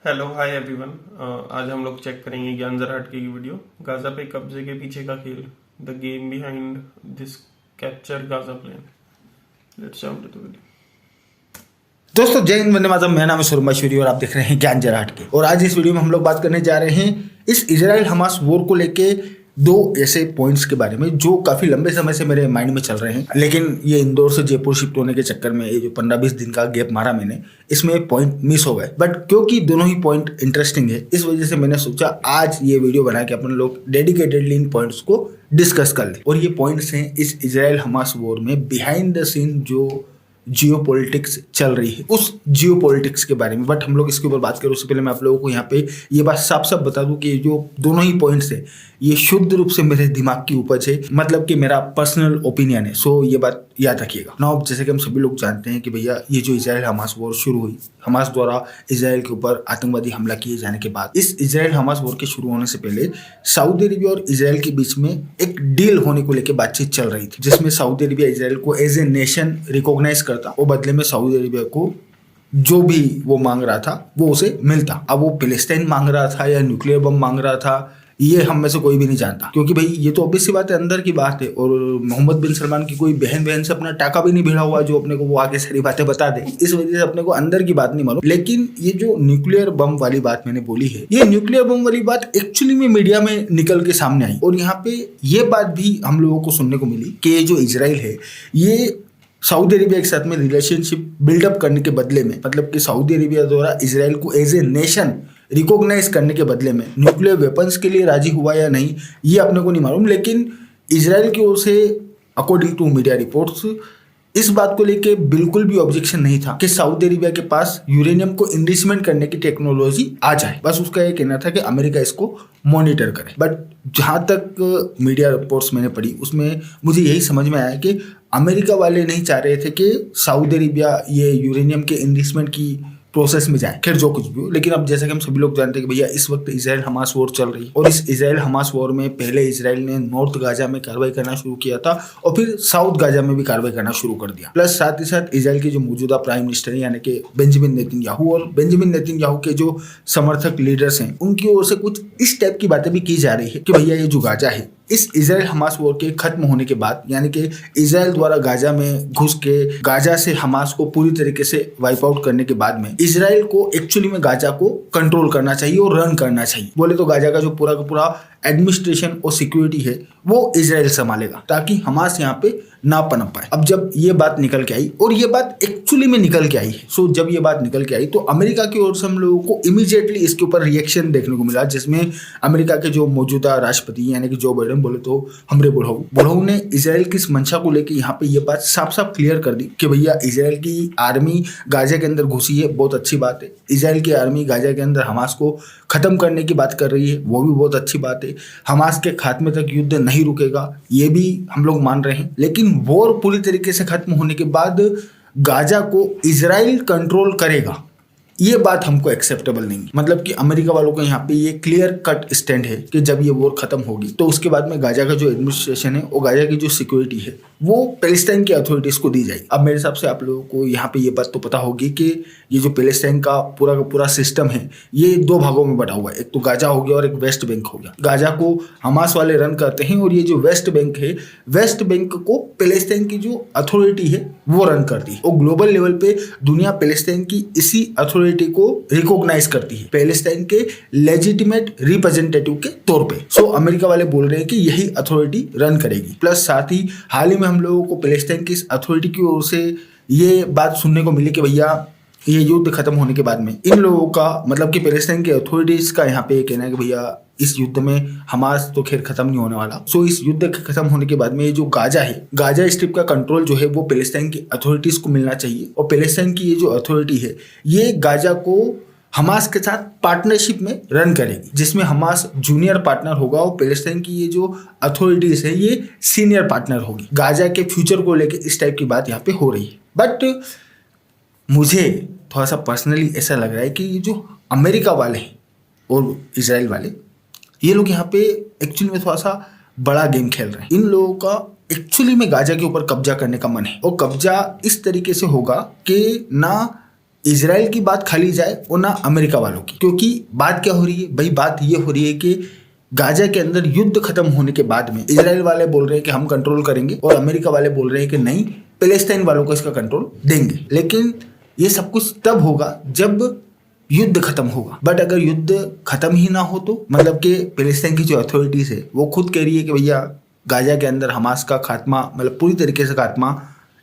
Hello hi everyone. आज हम लोग चेक करेंगे ज्ञान जरा हटके की वीडियो, गाजा पे कब्जे के पीछे का खेल, the game behind this capture Gaza plan. Let's jump to the video. दोस्तों जय हिंद, वंदे मातरम। मेरा नाम है सुरमाशुरी और आप देख रहे हैं ज्ञान जरा हटके। और आज इस वीडियो में हम लोग बात करने जा रहे हैं इस इजराइल हमास वॉर को लेके दो ऐसे पॉइंट्स के बारे में जो काफी लंबे समय से मेरे माइंड में चल रहे हैं, लेकिन ये इंदौर से जयपुर शिफ्ट होने के चक्कर में ये जो 15-20 दिन का गैप मारा मैंने, इसमें पॉइंट मिस हो गए। बट क्योंकि दोनों ही पॉइंट इंटरेस्टिंग है, इस वजह से मैंने सोचा आज ये वीडियो बना के अपन लोग डेडिकेटेडली इन पॉइंट्स को डिस्कस कर ले। और ये पॉइंट्स हैं इस इजराइल हमास वॉर में बिहाइंड द सीन जो जियो पॉलिटिक्स चल रही है, उस जियो पॉलिटिक्स के बारे में। बट हम लोग इसके ऊपर बात करें उससे पहले मैं आप लोगों को यहाँ पे ये बात साफ साफ बता दूं कि जो दोनों ही पॉइंट्स है ये शुद्ध रूप से मेरे दिमाग की उपज है, मतलब कि मेरा पर्सनल ओपिनियन है। सो ये बात याद रखिएगा ना। जैसे कि हम सभी लोग जानते हैं कि भैया ये जो इजराइल हमास वॉर शुरू हुई, हमास द्वारा इजराइल के ऊपर आतंकवादी हमला किए जाने के बाद, इस इजराइल हमास वॉर के शुरू होने से पहले सऊदी अरेबिया और इजराइल के बीच में एक डील होने को लेकर बातचीत चल रही थी, जिसमें सऊदी अरेबिया इजराइल को एज ए नेशन रिकॉग्नाइज करता और बदले में सऊदी अरेबिया को जो भी वो मांग रहा था वो उसे मिलता। अब वो पैलेस्टाइन मांग रहा था या न्यूक्लियर बम मांग रहा था, ये हम में से कोई भी नहीं जानता, क्योंकि भाई ये तो ऑब्वियस सी बात है, अंदर की बात है। और मोहम्मद बिन सलमान की कोई बहन से अपना टाका भी नहीं भिड़ा हुआ जो अपने को वो आगे सारी बातें बता दे, इस वजह से अपने को अंदर की बात नहीं मालूम। लेकिन ये जो न्यूक्लियर बम वाली बात मैंने बोली है, ये न्यूक्लियर बम वाली बात एक्चुअली में मीडिया में निकल के सामने आई। और यहाँ पे ये बात भी हम लोगों को सुनने को मिली कि ये जो इजराइल है ये सऊदी अरेबिया के साथ में रिलेशनशिप बिल्डअप करने के बदले में, मतलब कि सऊदी अरेबिया द्वारा इजराइल को एज ए नेशन रिकॉग्नाइज करने के बदले में न्यूक्लियर वेपन्स के लिए राजी हुआ या नहीं ये अपने को नहीं मालूम। लेकिन इजराइल की ओर से अकॉर्डिंग टू मीडिया रिपोर्ट्स इस बात को लेके बिल्कुल भी ऑब्जेक्शन नहीं था कि सऊदी अरेबिया के पास यूरेनियम को इनरिचमेंट करने की टेक्नोलॉजी आ जाए। बस उसका ये कहना था कि अमेरिका इसको मॉनिटर करे। बट जहां तक मीडिया रिपोर्ट्स मैंने पढ़ी उसमें मुझे यही समझ में आया कि अमेरिका वाले नहीं चाह रहे थे कि सऊदी अरेबिया ये यूरेनियम के इनरिचमेंट की प्रोसेस में जाए, खैर जो कुछ भी हो। लेकिन अब जैसा कि हम सभी लोग जानते हैं कि भैया इस वक्त इजराइल हमास वॉर चल रही है, और इस इजराइल हमास वॉर में पहले इजराइल ने नॉर्थ गाजा में कार्रवाई करना शुरू किया था और फिर साउथ गाजा में भी कार्रवाई करना शुरू कर दिया। प्लस साथ ही साथ इजराइल के जो मौजूदा प्राइम मिनिस्टर है यानी कि बेंजामिन नेतन्याहू, और बेंजामिन नेतन्याहू के जो समर्थक लीडर्स हैं उनकी ओर से कुछ इस टाइप की बातें भी की जा रही है कि भैया ये जो गाजा है इस इजराइल हमास वॉर के खत्म होने के बाद, यानी कि इजराइल द्वारा गाजा में घुस के गाजा से हमास को पूरी तरीके से वाइप आउट करने के बाद में इजराइल को एक्चुअली में गाजा को कंट्रोल करना चाहिए और रन करना चाहिए। बोले तो गाजा का जो पूरा का पूरा एडमिनिस्ट्रेशन और सिक्योरिटी है वो इजराइल संभालेगा, ताकि हमास यहाँ पे ना पनप पाए। अब जब ये बात निकल के आई, और ये बात एक्चुअली में निकल के आई है, सो जब ये बात निकल के आई तो अमेरिका की ओर से हम लोगों को इमीडिएटली इसके ऊपर रिएक्शन देखने को मिला, जिसमें अमेरिका के जो मौजूदा राष्ट्रपति यानी कि जो बाइडेन, बोले तो हमरे बुढ़ऊ ने इजराइल की इस मंशा को लेकर यहाँ पे ये बात साफ साफ क्लियर कर दी कि भैया इजराइल की आर्मी गाजा के अंदर घुसी है, बहुत अच्छी बात है। इजराइल की आर्मी गाजा के अंदर हमास को खत्म करने की बात कर रही है, वो भी बहुत अच्छी बात है। हमास के खात्मे तक युद्ध नहीं रुकेगा, ये भी हम लोग मान रहे हैं। लेकिन वॉर पूरी तरीके से खत्म होने के बाद गाजा को इजराइल कंट्रोल करेगा, ये बात हमको एक्सेप्टेबल नहीं है। मतलब कि अमेरिका वालों को यहाँ पे ये क्लियर कट स्टैंड है कि जब ये वॉर खत्म होगी तो उसके बाद में गाजा का जो एडमिनिस्ट्रेशन है और गाजा की जो सिक्योरिटी है वो पैलेस्टाइन की अथॉरिटीज को दी जाएगी। अब मेरे हिसाब से आप लोगों को यहाँ पे ये बात तो पता होगी कि ये जो पैलेस्टाइन का पूरा सिस्टम है ये दो भागों में बटा हुआ है, एक तो गाजा हो गया और एक वेस्ट बैंक हो गया। गाजा को हमास वाले रन करते हैं और ये जो वेस्ट बैंक है, वेस्ट बैंक को पैलेस्टाइन की जो अथॉरिटी है वो रन करती है, और ग्लोबल लेवल पे दुनिया पैलेस्टाइन की इसी अथॉरिटी को रिकॉग्नाइज करती है पैलेस्टाइन के लेजिटिमेट रिप्रेजेंटेटिव के तौर पे। सो अमेरिका वाले बोल रहे हैं कि यही अथॉरिटी रन करेगी। प्लस साथ ही हाल ही में हम लोगों को पैलेस्टाइन की इस अथॉरिटी की ओर से ये बात सुनने को मिली कि भैया ये युद्ध खत्म होने के बाद में इन लोगों का, मतलब कि पैलेस्टाइन के अथॉरिटीज का यहाँ पे ये कहना है कि भैया इस युद्ध में हमास तो खैर खत्म नहीं होने वाला। सो इस युद्ध के खत्म होने के बाद में ये जो गाजा है, गाजा स्ट्रिप का कंट्रोल जो है वो पैलेस्टाइन की अथॉरिटीज को मिलना चाहिए, और पैलेस्टाइन की ये जो अथॉरिटी है ये गाजा को हमास के साथ पार्टनरशिप में रन करेगी, जिसमें हमास जूनियर पार्टनर होगा और पैलेस्टाइन की ये जो अथॉरिटीज है ये सीनियर पार्टनर होगी। गाजा के फ्यूचर को लेकर इस टाइप की बात यहाँ पे हो रही है। बट मुझे थोड़ा सा पर्सनली ऐसा लग रहा है कि ये जो अमेरिका वाले हैं और इजराइल वाले, ये लोग यहाँ पे एक्चुअली में थोड़ा सा बड़ा गेम खेल रहे हैं। इन लोगों का एक्चुअली में गाजा के ऊपर कब्जा करने का मन है, और कब्जा इस तरीके से होगा कि ना इजराइल की बात खाली जाए और ना अमेरिका वालों की, क्योंकि बात क्या हो रही है भाई, बात ये हो रही है कि गाजा के अंदर युद्ध खत्म होने के बाद में इजराइल वाले बोल रहे हैं कि हम कंट्रोल करेंगे और अमेरिका वाले बोल रहे हैं कि नहीं, पैलेस्टाइन वालों को इसका कंट्रोल देंगे। लेकिन ये सब कुछ तब होगा जब युद्ध खत्म होगा। बट अगर युद्ध खत्म ही ना हो तो मतलब कि पैलेस्टाइन की जो अथॉरिटीज है वो खुद कह रही है कि भैया गाजा के अंदर हमास का खात्मा, मतलब पूरी तरीके से खात्मा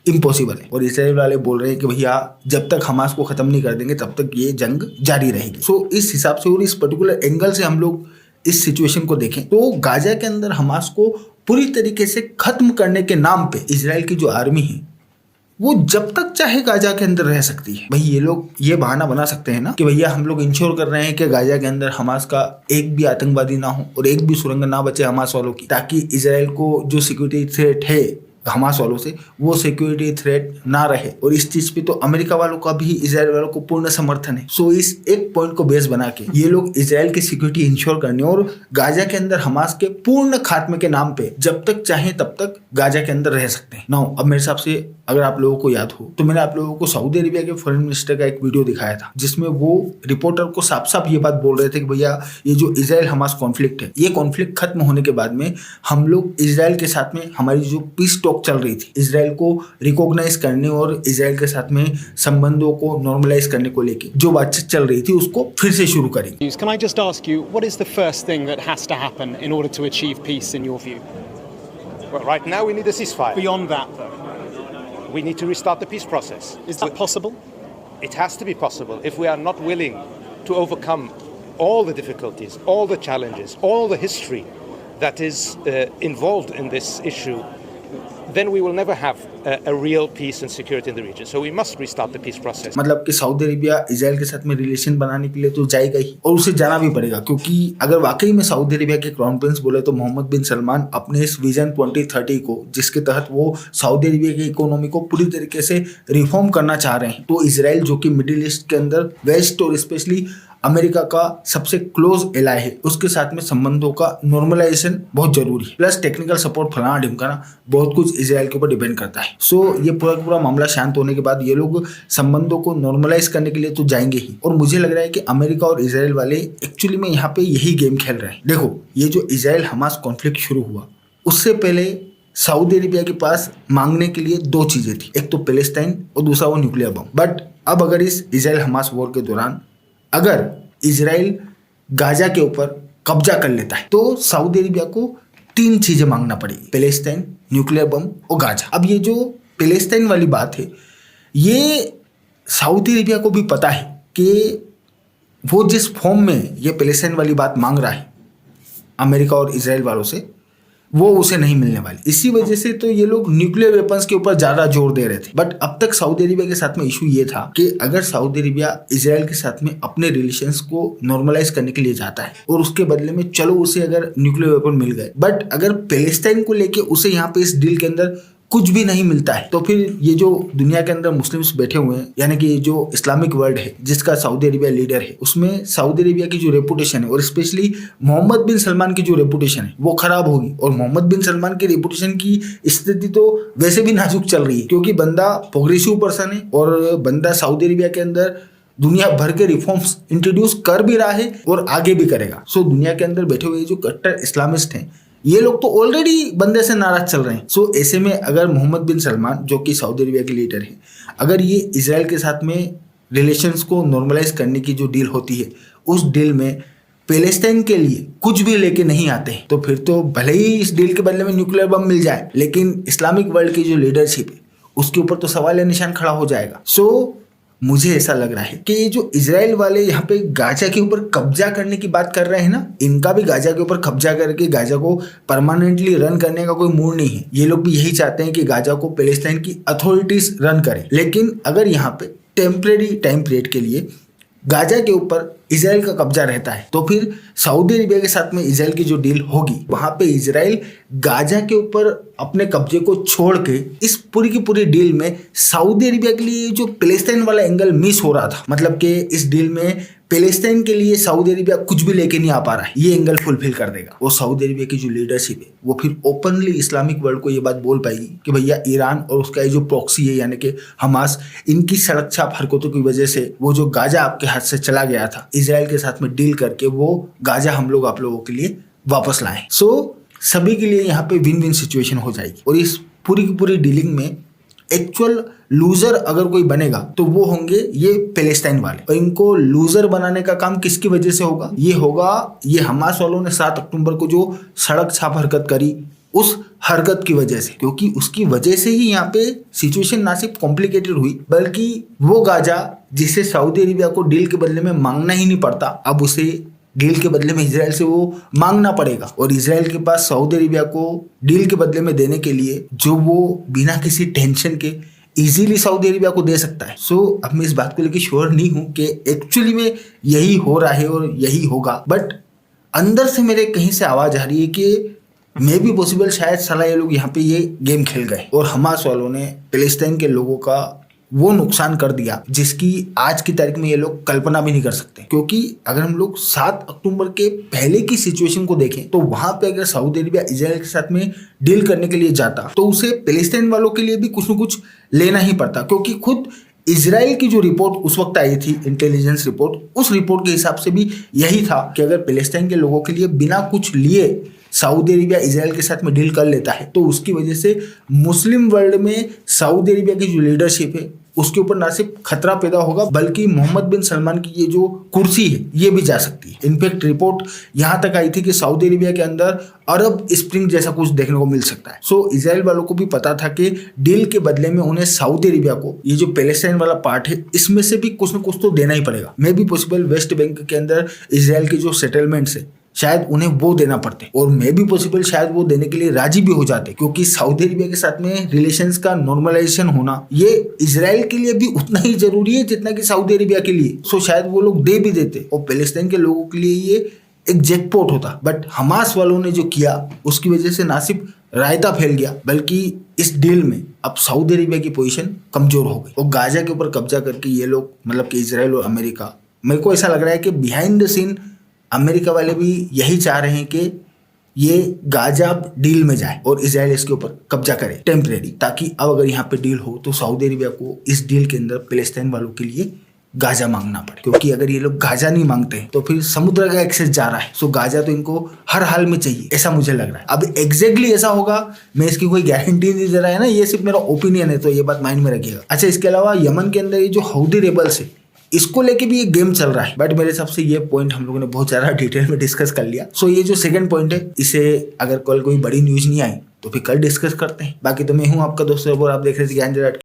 इम्पॉसिबल है, और इसराइल वाले बोल रहे हैं कि भैया जब तक हमास को खत्म नहीं कर देंगे तब तक ये जंग जारी रहेगी। सो इस हिसाब से और इस पर्टिकुलर एंगल से हम लोग इस सिचुएशन को देखें तो गाजा के अंदर हमास को पूरी तरीके से खत्म करने के नाम पे इजराइल की जो आर्मी है वो जब तक चाहे गाजा के अंदर रह सकती है। भाई ये लोग ये बहाना बना सकते हैं ना कि भैया हम लोग इंश्योर कर रहे हैं कि गाजा के अंदर हमास का एक भी आतंकवादी ना हो और एक भी सुरंग ना बचे हमास वालों की, ताकि इजराइल को जो सिक्योरिटी थ्रेट है हमास वालों से वो सिक्योरिटी थ्रेट ना रहे। और इस चीज पे तो अमेरिका वालों का भी इजराइल वालों को पूर्ण समर्थन है। सो इस एक पॉइंट को बेस बना के ये लोग इजराइल की सिक्योरिटी इंश्योर करने और गाजा के अंदर हमास के पूर्ण खात्मे के नाम पे जब तक चाहे तब तक गाजा के अंदर रह सकते हैं। नाउ अब मेरे हिसाब से अगर आप लोगों को याद हो तो मैंने आप लोगों को सऊदी अरेबिया के फॉरेन मिनिस्टर का एक वीडियो दिखाया था जिसमें वो रिपोर्टर को साफ साफ ये बात बोल रहे थे कि भैया ये जो इजराइल हमास कॉन्फ्लिक्ट है, ये कॉन्फ्लिक्ट खत्म होने के बाद में हम लोग इजराइल के साथ में हमारी जो पीस टॉक चल रही थी, इजराइल को रिकॉग्नाइज करने और इजराइल के साथ में संबंधों को नॉर्मलाइज करने को लेके जो बातचीत चल रही थी उसको फिर से शुरू करेंगे। Can I just ask you, what is the first thing that has to happen in order to achieve peace in your view? Well, right now we need a ceasefire. Beyond that, though, We need to restart the peace process. is that possible? It has to be possible. If we are not willing to overcome all the difficulties, all the challenges, all the history that is involved in this issue, then we will never have a real peace and security in the region. So we must restart the peace process. मतलब कि Saudi Arabia Israel के साथ में relation बनाने के लिए तो जाएगा ही और उसे जाना भी पड़ेगा, क्योंकि अगर वाकई में सऊदी अरेबिया के क्राउन प्रिंस बोले तो मोहम्मद बिन सलमान अपने इस विजन 2030 को, जिसके तहत वो सऊदी अरेबिया की इकोनॉमी को पूरी तरीके से रिफॉर्म करना चाह रहे हैं, तो इजराइल जो कि मिडिल ईस्ट के अंदर वेस्ट और स्पेशली अमेरिका का सबसे क्लोज एलाय है, उसके साथ में संबंधों का नॉर्मलाइजेशन बहुत जरूरी है। प्लस टेक्निकल सपोर्ट फलाना ढिमकाना बहुत कुछ इजराइल के ऊपर डिपेंड करता है। सो ये पूरा मामला शांत होने के बाद ये लोग संबंधों को नॉर्मलाइज करने के लिए तो जाएंगे ही, और मुझे लग रहा है कि अमेरिका और इजराइल वाले एक्चुअली में यहाँ पे यही गेम खेल रहे हैं। देखो ये जो इजराइल हमास कॉन्फ्लिक्ट शुरू हुआ उससे पहले सऊदी अरेबिया के पास मांगने के लिए दो चीजें थी, एक तो पैलेस्टाइन और दूसरा वो न्यूक्लियर बम। बट अब अगर इस इजराइल हमास वॉर के दौरान अगर इजराइल गाजा के ऊपर कब्जा कर लेता है तो सऊदी अरेबिया को तीन चीजें मांगना पड़ेगी, पैलेस्टाइन, न्यूक्लियर बम और गाजा। अब ये जो पैलेस्टाइन वाली बात है ये सऊदी अरेबिया को भी पता है कि वो जिस फॉर्म में ये पैलेस्टाइन वाली बात मांग रहा है अमेरिका और इजराइल वालों से, वो उसे नहीं मिलने वाली। इसी वजह से तो ये लोग न्यूक्लियर वेपन्स के ऊपर ज्यादा जोर दे रहे थे। बट अब तक सऊदी अरेबिया के साथ में इशू ये था कि अगर सऊदी अरेबिया इजराइल के साथ में अपने रिलेशंस को नॉर्मलाइज करने के लिए जाता है और उसके बदले में चलो उसे अगर न्यूक्लियर वेपन मिल गए, बट अगर पैलेस्टाइन को लेके उसे यहाँ पे इस डील के अंदर कुछ भी नहीं मिलता है तो फिर ये जो दुनिया के अंदर मुस्लिम्स बैठे हुए हैं, यानी कि ये जो इस्लामिक वर्ल्ड है जिसका सऊदी अरेबिया लीडर है, उसमें सऊदी अरेबिया की जो रेपुटेशन है और स्पेशली मोहम्मद बिन सलमान की जो रेपुटेशन है वो खराब होगी। और मोहम्मद बिन सलमान की रेपुटेशन की स्थिति तो वैसे भी नाजुक चल रही है, क्योंकि बंदा प्रोग्रेसिव पर्सन है और बंदा सऊदी अरेबिया के अंदर दुनिया भर के रिफॉर्म्स इंट्रोड्यूस कर भी रहा है और आगे भी करेगा। सो दुनिया के अंदर बैठे हुए जो कट्टर इस्लामिस्ट हैं ये लोग तो ऑलरेडी बंदे से नाराज चल रहे हैं। सो ऐसे में अगर मोहम्मद बिन सलमान जो कि सऊदी अरेबिया के लीडर है, अगर ये इजराइल के साथ में रिलेशंस को नॉर्मलाइज करने की जो डील होती है उस डील में पैलेस्टाइन के लिए कुछ भी लेके नहीं आते हैं तो फिर तो भले ही इस डील के बदले में न्यूक्लियर बम मिल जाए, लेकिन इस्लामिक वर्ल्ड की जो लीडरशिप है उसके ऊपर तो सवाल या निशान खड़ा हो जाएगा। सो मुझे ऐसा लग रहा है कि ये जो इजराइल वाले यहाँ पे गाजा के ऊपर कब्जा करने की बात कर रहे हैं ना, इनका भी गाजा के ऊपर कब्जा करके गाजा को परमानेंटली रन करने का कोई मूड नहीं है। ये लोग भी यही चाहते हैं कि गाजा को पैलेस्टाइन की अथॉरिटीज रन करें। लेकिन अगर यहाँ पे टेम्परेरी टाइम पीरियड के लिए गाजा के ऊपर इजराइल का कब्जा रहता है तो फिर सऊदी अरेबिया के साथ में इजराइल की जो डील होगी वहां पे इजराइल गाजा के ऊपर अपने कब्जे को छोड़ के इस पूरी की पूरी डील में सऊदी अरेबिया के लिए जो पैलेस्टाइन वाला एंगल मिस हो रहा था, मतलब कि इस डील में पैलेस्टाइन के लिए सऊदी अरेबिया कुछ भी लेके नहीं आ पा रहा है, ये एंगल फुलफिल कर देगा। और सऊदी अरेबिया की जो लीडरशिप है वो फिर ओपनली इस्लामिक वर्ल्ड को ये बात बोल पाएगी कि भैया ईरान और उसका ये जो प्रॉक्सी है यानी कि हमास, इनकी सड़क छाप हरकतों की वजह से वो जो गाजा आपके हाथ से चला गया था, इजराइल के साथ में डील करके वो गाजा हम लोग आप लोगों के लिए वापस लाएं। सो सभी के लिए यहाँ पे विन विन सिचुएशन हो जाएगी। और इस पूरी की पूरी डीलिंग में एक्चुअल लूजर अगर कोई बनेगा तो वो होंगे ये पैलेस्टाइन वाले। और इनको लूजर बनाने का काम किसकी वजह से होगा? ये होगा ये हमास वालों ने 7 अक्टूबर को जो सड़क छाप हरकत करी, उस हरकत की वजह से, क्योंकि उसकी वजह से ही यहाँ पे सिचुएशन ना सिर्फ कॉम्प्लिकेटेड हुई बल्कि वो गाजा जिसे सऊदी अरेबिया को डील के बदले में मांगना ही नहीं पड़ता, अब उसे डील के बदले में इजराइल से वो मांगना पड़ेगा। और इजराइल के पास सऊदी अरेबिया को डील के बदले में देने के लिए जो वो बिना किसी टेंशन के इजीली सऊदी अरेबिया को दे सकता है। सो अब मैं इस बात को लेकर श्योर नहीं हूं कि एक्चुअली में यही हो रहा है और यही होगा, बट अंदर से मेरे कहीं से आवाज आ रही है कि मे भी पॉसिबल शायद साला ये लोग यहाँ पे ये गेम खेल गए और हमास वालों ने पैलेस्टाइन के लोगों का वो नुकसान कर दिया जिसकी आज की तारीख में ये लोग कल्पना भी नहीं कर सकते। क्योंकि अगर हम लोग 7 अक्टूबर के पहले की सिचुएशन को देखें तो वहां पे अगर सऊदी अरेबिया इजराइल के साथ में डील करने के लिए जाता तो उसे पैलेस्टाइन वालों के लिए भी कुछ न कुछ लेना ही पड़ता, क्योंकि खुद इजराइल की जो रिपोर्ट उस वक्त आई थी, इंटेलिजेंस रिपोर्ट, उस रिपोर्ट के हिसाब से भी यही था कि अगर पैलेस्टाइन के लोगों के लिए बिना कुछ लिए सऊदी अरेबिया इजराइल के साथ में डील कर लेता है तो उसकी वजह से मुस्लिम वर्ल्ड में सऊदी अरेबिया की जो लीडरशिप है उसके ऊपर ना सिर्फ खतरा पैदा होगा बल्कि मोहम्मद बिन सलमान की ये जो कुर्सी है ये भी जा सकती है। इनफैक्ट रिपोर्ट यहाँ तक आई थी कि सऊदी अरेबिया के अंदर अरब स्प्रिंग जैसा कुछ देखने को मिल सकता है। सो इजराइल वालों को भी पता था कि डील के बदले में उन्हें सऊदी अरेबिया को ये जो पैलेस्टाइन वाला पार्ट है इसमें से भी कुछ न कुछ तो देना ही पड़ेगा। May be possible West Bank के अंदर इजराइल के जो सेटलमेंट्स है शायद उन्हें वो देना पड़ते और मे भी पॉसिबल शायद वो देने के लिए राजी भी हो जाते, क्योंकि सऊदी अरेबिया के साथ में रिलेशंस का नॉर्मलाइजेशन होना ये इजराइल के लिए भी उतना ही जरूरी है जितना कि सऊदी अरेबिया के लिए। सो शायद वो लोग दे भी देते और पैलेस्टाइन के लोगों के लिए ये एक जैकपॉट होता। बट हमास वालों ने जो किया उसकी वजह से ना सिर्फ रायता फैल गया बल्कि इस डील में अब सऊदी अरेबिया की पोजीशन कमजोर हो गई और गाजा के ऊपर कब्जा करके ये लोग मतलब कि इजराइल और अमेरिका, मेरे को ऐसा लग रहा है कि बिहाइंड द सीन अमेरिका वाले भी यही चाह रहे हैं कि ये गाजा डील में जाए और इजराइल इसके ऊपर कब्जा करे टेम्परेरी, ताकि अब अगर यहाँ पे डील हो तो सऊदी अरेबिया को इस डील के अंदर पैलेस्टाइन वालों के लिए गाजा मांगना पड़े, क्योंकि अगर ये लोग गाजा नहीं मांगते तो फिर समुद्र का एक्सेस जा रहा है। सो गाजा तो इनको हर हाल में चाहिए, ऐसा मुझे लग रहा है। अब एग्जैक्टली ऐसा होगा मैं इसकी कोई गारंटी नहीं दे रहा है ना, ये सिर्फ मेरा ओपिनियन है, तो ये बात माइंड में रखिएगा। अच्छा, इसके अलावा यमन के अंदर ये जो हौदी रेबल्स है इसको लेके भी एक गेम चल रहा है, बट मेरे हिसाब से ये पॉइंट हम लोगों ने बहुत ज्यादा डिटेल में डिस्कस कर लिया। सो ये जो सेकंड पॉइंट है इसे अगर कल कोई बड़ी न्यूज नहीं आई तो फिर कल डिस्कस करते हैं। बाकी तो मैं हूं आपका दोस्त और आप देख रहे थे ज्ञान जराट।